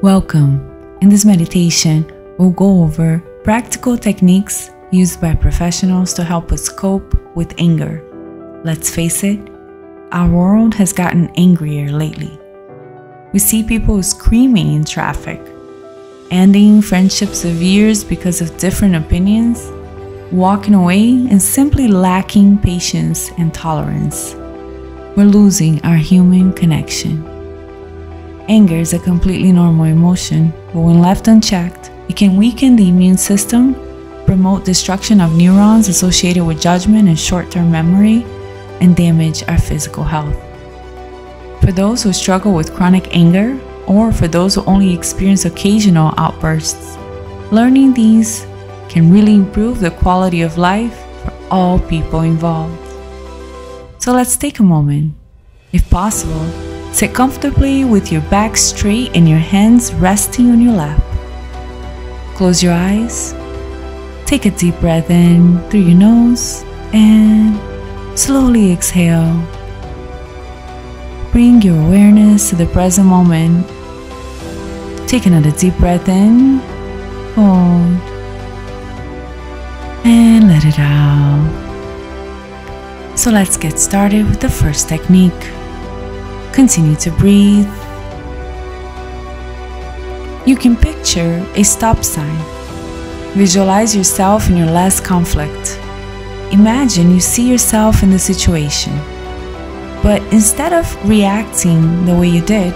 Welcome. In this meditation, we'll go over practical techniques used by professionals to help us cope with anger. Let's face it, our world has gotten angrier lately. We see people screaming in traffic, ending friendships of years because of different opinions, walking away and simply lacking patience and tolerance. We're losing our human connection. Anger is a completely normal emotion, but when left unchecked, it can weaken the immune system, promote destruction of neurons associated with judgment and short-term memory, and damage our physical health. For those who struggle with chronic anger, or for those who only experience occasional outbursts, learning these can really improve the quality of life for all people involved. So let's take a moment. If possible, sit comfortably with your back straight and your hands resting on your lap. Close your eyes. Take a deep breath in through your nose and slowly exhale. Bring your awareness to the present moment. Take another deep breath in, hold, and let it out. So let's get started with the first technique. Continue to breathe. You can picture a stop sign. Visualize yourself in your last conflict. Imagine you see yourself in the situation, but instead of reacting the way you did,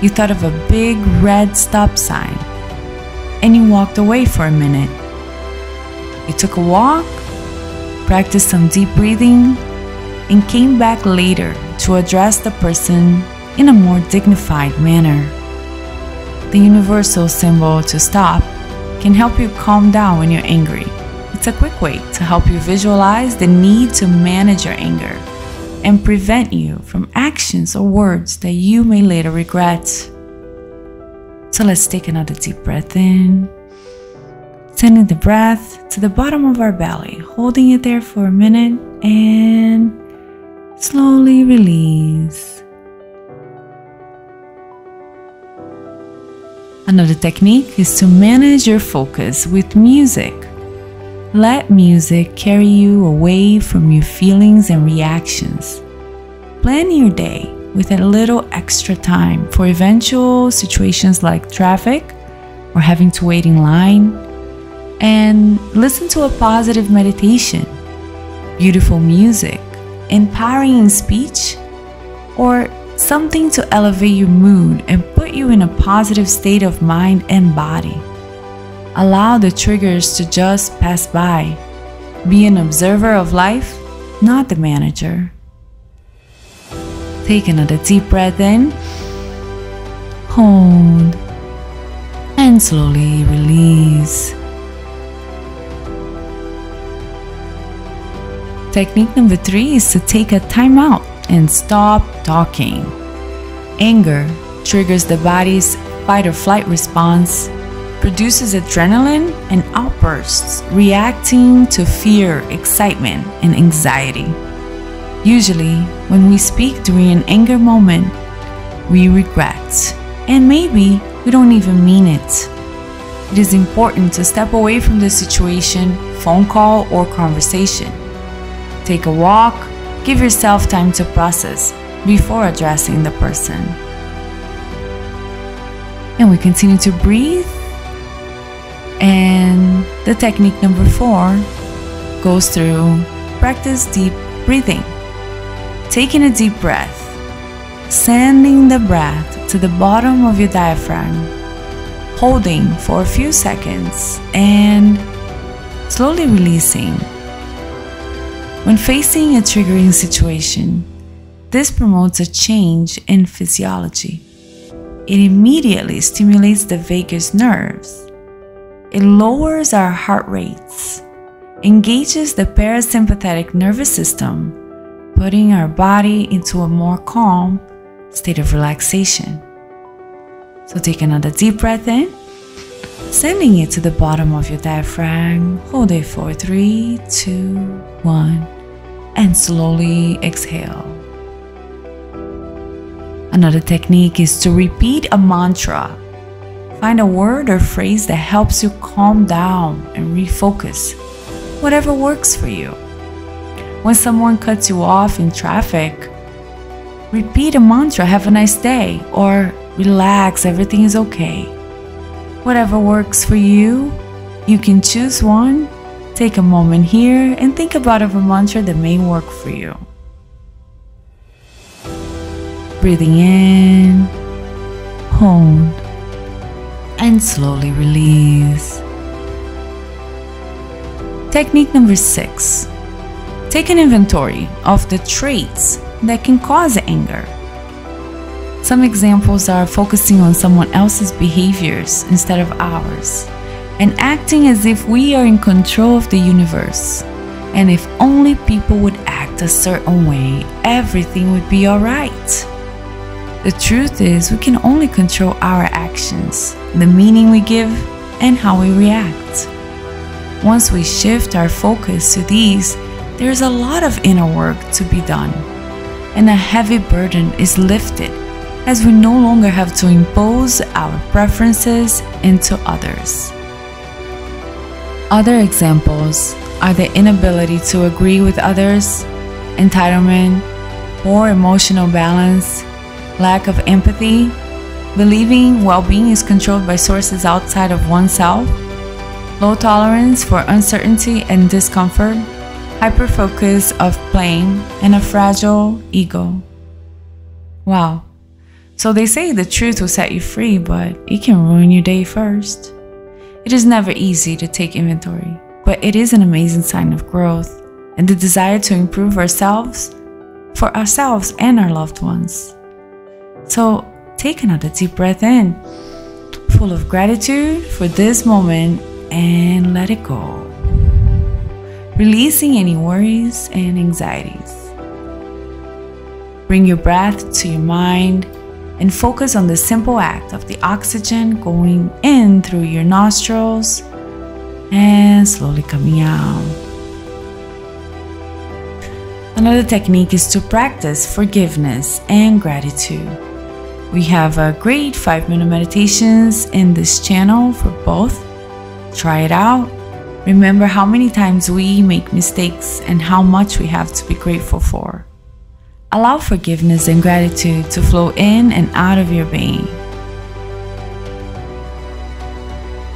you thought of a big red stop sign and you walked away for a minute. You took a walk, practiced some deep breathing, and came back later to address the person in a more dignified manner. The universal symbol to stop can help you calm down when you're angry. It's a quick way to help you visualize the need to manage your anger and prevent you from actions or words that you may later regret. So let's take another deep breath in, sending the breath to the bottom of our belly, holding it there for a minute and slowly release. Another technique is to manage your focus with music. Let music carry you away from your feelings and reactions. Plan your day with a little extra time for eventual situations like traffic or having to wait in line, and listen to a positive meditation, beautiful music, empowering speech, or something to elevate your mood and put you in a positive state of mind and body. Allow the triggers to just pass by. Be an observer of life, not the manager. Take another deep breath in, hold, and slowly release. Technique number 3 is to take a time out and stop talking. Anger triggers the body's fight or flight response, produces adrenaline and outbursts, reacting to fear, excitement, and anxiety. Usually, when we speak during an anger moment, we regret, and maybe we don't even mean it. It is important to step away from the situation, phone call, or conversation. Take a walk, give yourself time to process before addressing the person. And we continue to breathe. And the technique number 4 goes through practice deep breathing. Taking a deep breath, sending the breath to the bottom of your diaphragm, holding for a few seconds, and slowly releasing. When facing a triggering situation, this promotes a change in physiology. It immediately stimulates the vagus nerves. It lowers our heart rates, engages the parasympathetic nervous system, putting our body into a more calm state of relaxation. So take another deep breath in, sending it to the bottom of your diaphragm. Hold it for 3, 2, 1, and slowly exhale. Another technique is to repeat a mantra Find a word or phrase that helps you calm down and refocus. Whatever works for you. When someone cuts you off in traffic, repeat a mantra, have a nice day, or relax, everything is okay. Whatever works for you, you can choose one. Take a moment here and think about a mantra that may work for you. Breathing in, hold, and slowly release. Technique number 6. Take an inventory of the traits that can cause anger. Some examples are focusing on someone else's behaviors instead of ours, and acting as if we are in control of the universe. And if only people would act a certain way, everything would be alright. The truth is, we can only control our actions, the meaning we give, and how we react. Once we shift our focus to these, there's a lot of inner work to be done, and a heavy burden is lifted as we no longer have to impose our preferences into others. Other examples are the inability to agree with others, entitlement, poor emotional balance, lack of empathy, believing well-being is controlled by sources outside of oneself, low tolerance for uncertainty and discomfort, hyperfocus of blame, and a fragile ego. Wow. So they say the truth will set you free, but it can ruin your day first. It is never easy to take inventory, but it is an amazing sign of growth and the desire to improve ourselves, for ourselves and our loved ones. So take another deep breath in, full of gratitude for this moment, and let it go. Releasing any worries and anxieties. Bring your breath to your mind and focus on the simple act of the oxygen going in through your nostrils and slowly coming out. Another technique is to practice forgiveness and gratitude. We have a great 5-minute meditations in this channel for both. Try it out. Remember how many times we make mistakes and how much we have to be grateful for. Allow forgiveness and gratitude to flow in and out of your being.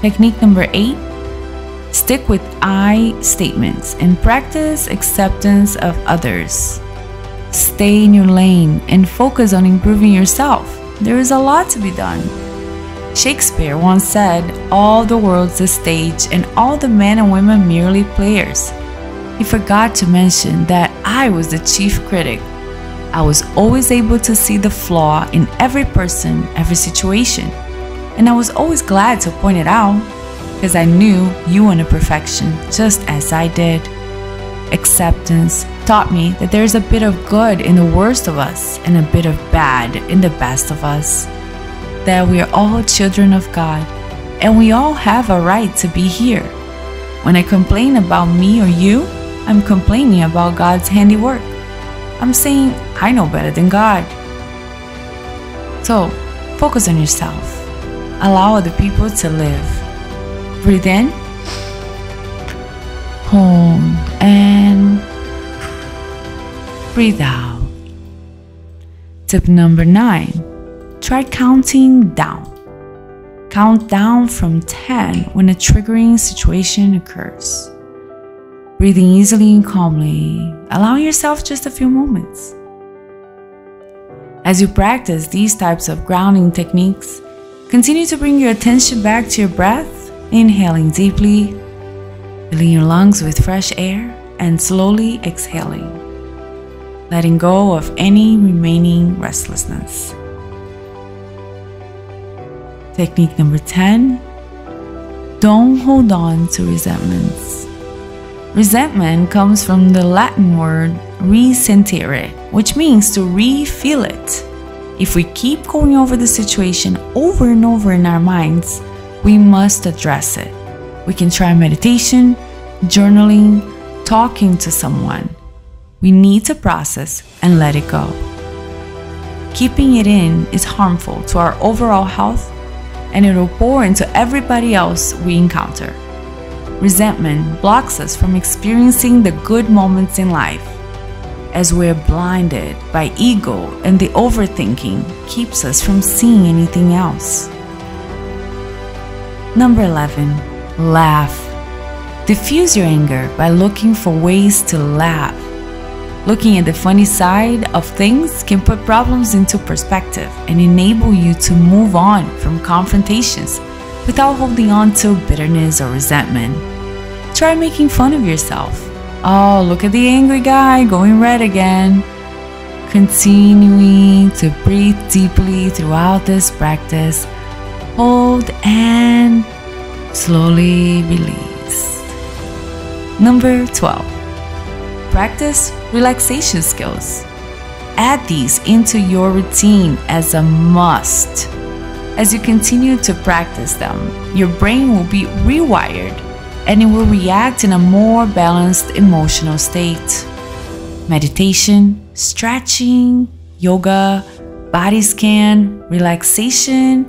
Technique number 8. Stick with I statements and practice acceptance of others. Stay in your lane and focus on improving yourself. There is a lot to be done. Shakespeare once said, "All the world's a stage and all the men and women merely players." He forgot to mention that I was the chief critic. I was always able to see the flaw in every person, every situation. And I was always glad to point it out because I knew you wanted perfection just as I did. Acceptance taught me that there is a bit of good in the worst of us and a bit of bad in the best of us. That we are all children of God and we all have a right to be here. When I complain about me or you, I'm complaining about God's handiwork. I'm saying I know better than God. So focus on yourself. Allow other people to live. Breathe in, hold, and breathe out. Tip number 9. Try counting down. Count down from 10 when a triggering situation occurs. Breathing easily and calmly, allow yourself just a few moments. As you practice these types of grounding techniques, continue to bring your attention back to your breath, inhaling deeply, filling your lungs with fresh air, and slowly exhaling, letting go of any remaining restlessness. Technique number 10. Don't hold on to resentments. Resentment comes from the Latin word resentire, which means to re-feel it. If we keep going over the situation over and over in our minds, we must address it. We can try meditation, journaling, talking to someone. We need to process and let it go. Keeping it in is harmful to our overall health and it will pour into everybody else we encounter. Resentment blocks us from experiencing the good moments in life, as we're blinded by ego, and the overthinking keeps us from seeing anything else. Number 11, laugh. Diffuse your anger by looking for ways to laugh. Looking at the funny side of things can put problems into perspective and enable you to move on from confrontations without holding on to bitterness or resentment. Try making fun of yourself. Oh, look at the angry guy going red again. Continuing to breathe deeply throughout this practice. Hold and slowly release. Number 12. Practice relaxation skills. Add these into your routine as a must. As you continue to practice them, your brain will be rewired and it will react in a more balanced emotional state. Meditation, stretching, yoga, body scan, relaxation,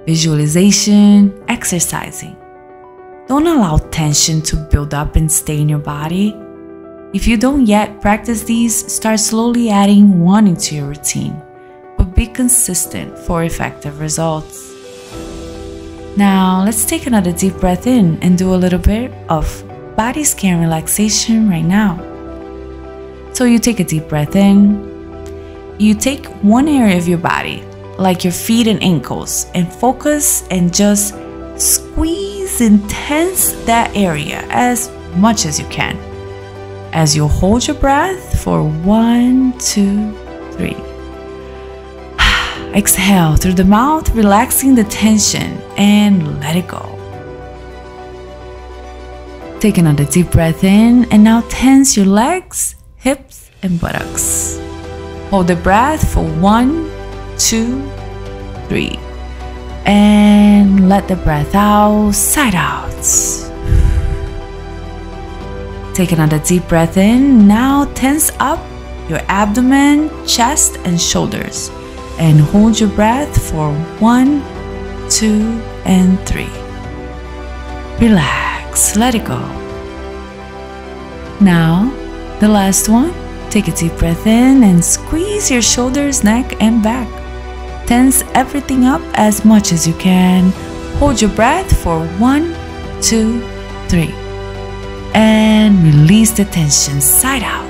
visualization, exercising. Don't allow tension to build up and stay in your body. If you don't yet practice these, start slowly adding one into your routine, but be consistent for effective results. Now, let's take another deep breath in and do a little bit of body scan relaxation right now. So you take a deep breath in. You take one area of your body, like your feet and ankles, and focus and just squeeze and tense that area as much as you can. As you hold your breath for 1, 2, 3. Exhale through the mouth, relaxing the tension, and let it go. Take another deep breath in, and now tense your legs, hips, and buttocks. Hold the breath for 1, 2, 3. And let the breath out, side out. Take another deep breath in. Now tense up your abdomen, chest, and shoulders. And hold your breath for 1, 2, and 3. Relax, let it go. Now, the last one. Take a deep breath in and squeeze your shoulders, neck, and back. Tense everything up as much as you can. Hold your breath for 1, 2, 3. And release the tension, side out.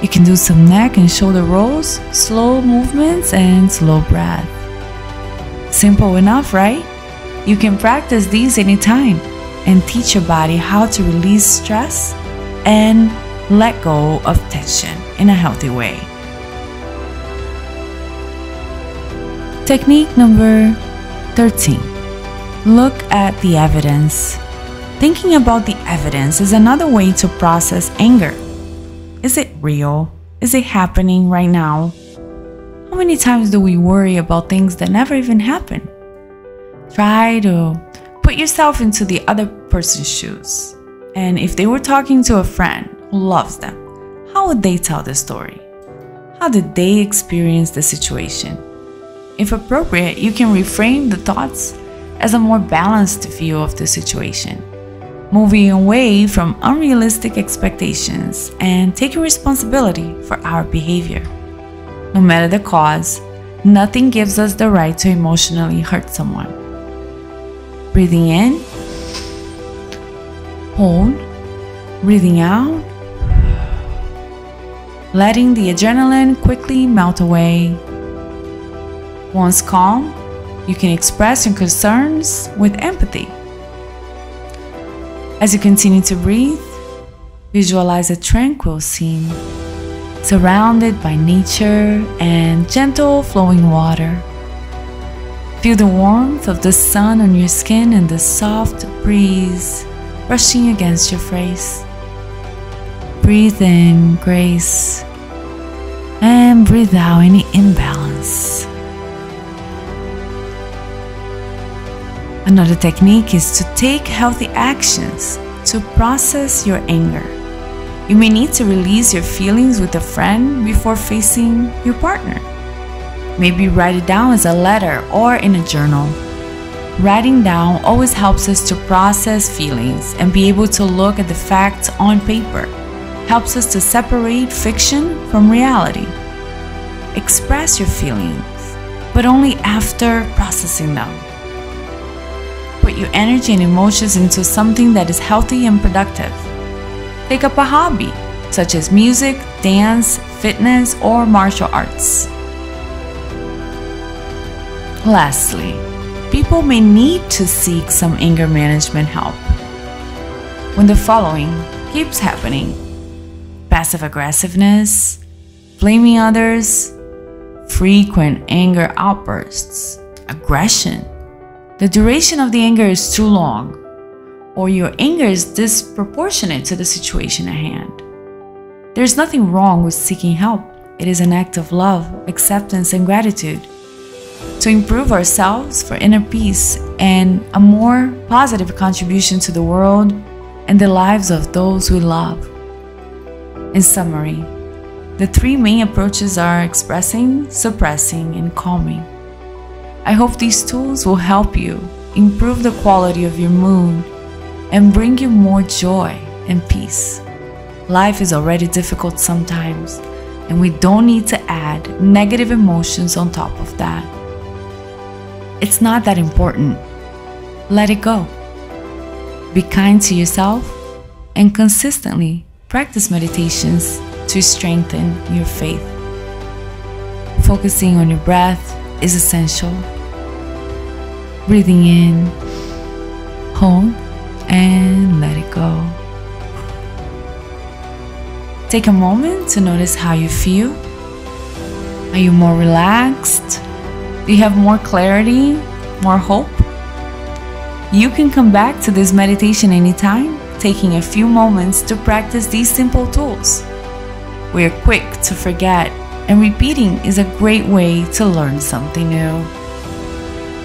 You can do some neck and shoulder rolls, slow movements, and slow breath. Simple enough, right? You can practice these anytime and teach your body how to release stress and let go of tension in a healthy way. Technique number 13. Look at the evidence. Thinking about the evidence is another way to process anger. Is it real? Is it happening right now? How many times do we worry about things that never even happen? Try to put yourself into the other person's shoes. And if they were talking to a friend who loves them, how would they tell the story? How did they experience the situation? If appropriate, you can reframe the thoughts as a more balanced view of the situation, moving away from unrealistic expectations and taking responsibility for our behavior. No matter the cause, nothing gives us the right to emotionally hurt someone. Breathing in, hold, breathing out, letting the adrenaline quickly melt away. Once calm, you can express your concerns with empathy. As you continue to breathe, visualize a tranquil scene, surrounded by nature and gentle flowing water. Feel the warmth of the sun on your skin and the soft breeze brushing against your face. Breathe in grace and breathe out any imbalance. Another technique is to take healthy actions to process your anger. You may need to release your feelings with a friend before facing your partner. Maybe write it down as a letter or in a journal. Writing down always helps us to process feelings and be able to look at the facts on paper. Helps us to separate fiction from reality. Express your feelings, but only after processing them. Put your energy and emotions into something that is healthy and productive. Take up a hobby, such as music, dance, fitness, or martial arts. Lastly, people may need to seek some anger management help when the following keeps happening: passive aggressiveness, blaming others, frequent anger outbursts, aggression, the duration of the anger is too long, or your anger is disproportionate to the situation at hand. There's nothing wrong with seeking help. It is an act of love, acceptance, and gratitude to improve ourselves for inner peace and a more positive contribution to the world and the lives of those we love. In summary, the three main approaches are expressing, suppressing, and calming. I hope these tools will help you improve the quality of your mood and bring you more joy and peace. Life is already difficult sometimes, and we don't need to add negative emotions on top of that. It's not that important. Let it go. Be kind to yourself and consistently practice meditations to strengthen your faith. Focusing on your breath is essential. Breathing in, hold, and let it go. Take a moment to notice how you feel. Are you more relaxed? Do you have more clarity, more hope? You can come back to this meditation anytime, taking a few moments to practice these simple tools. We are quick to forget, and repeating is a great way to learn something new.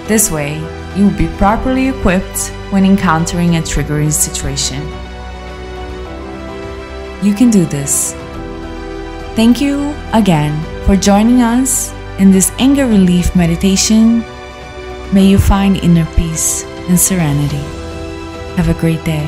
This way, you will be properly equipped when encountering a triggering situation. You can do this. Thank you again for joining us in this anger relief meditation. May you find inner peace and serenity. Have a great day.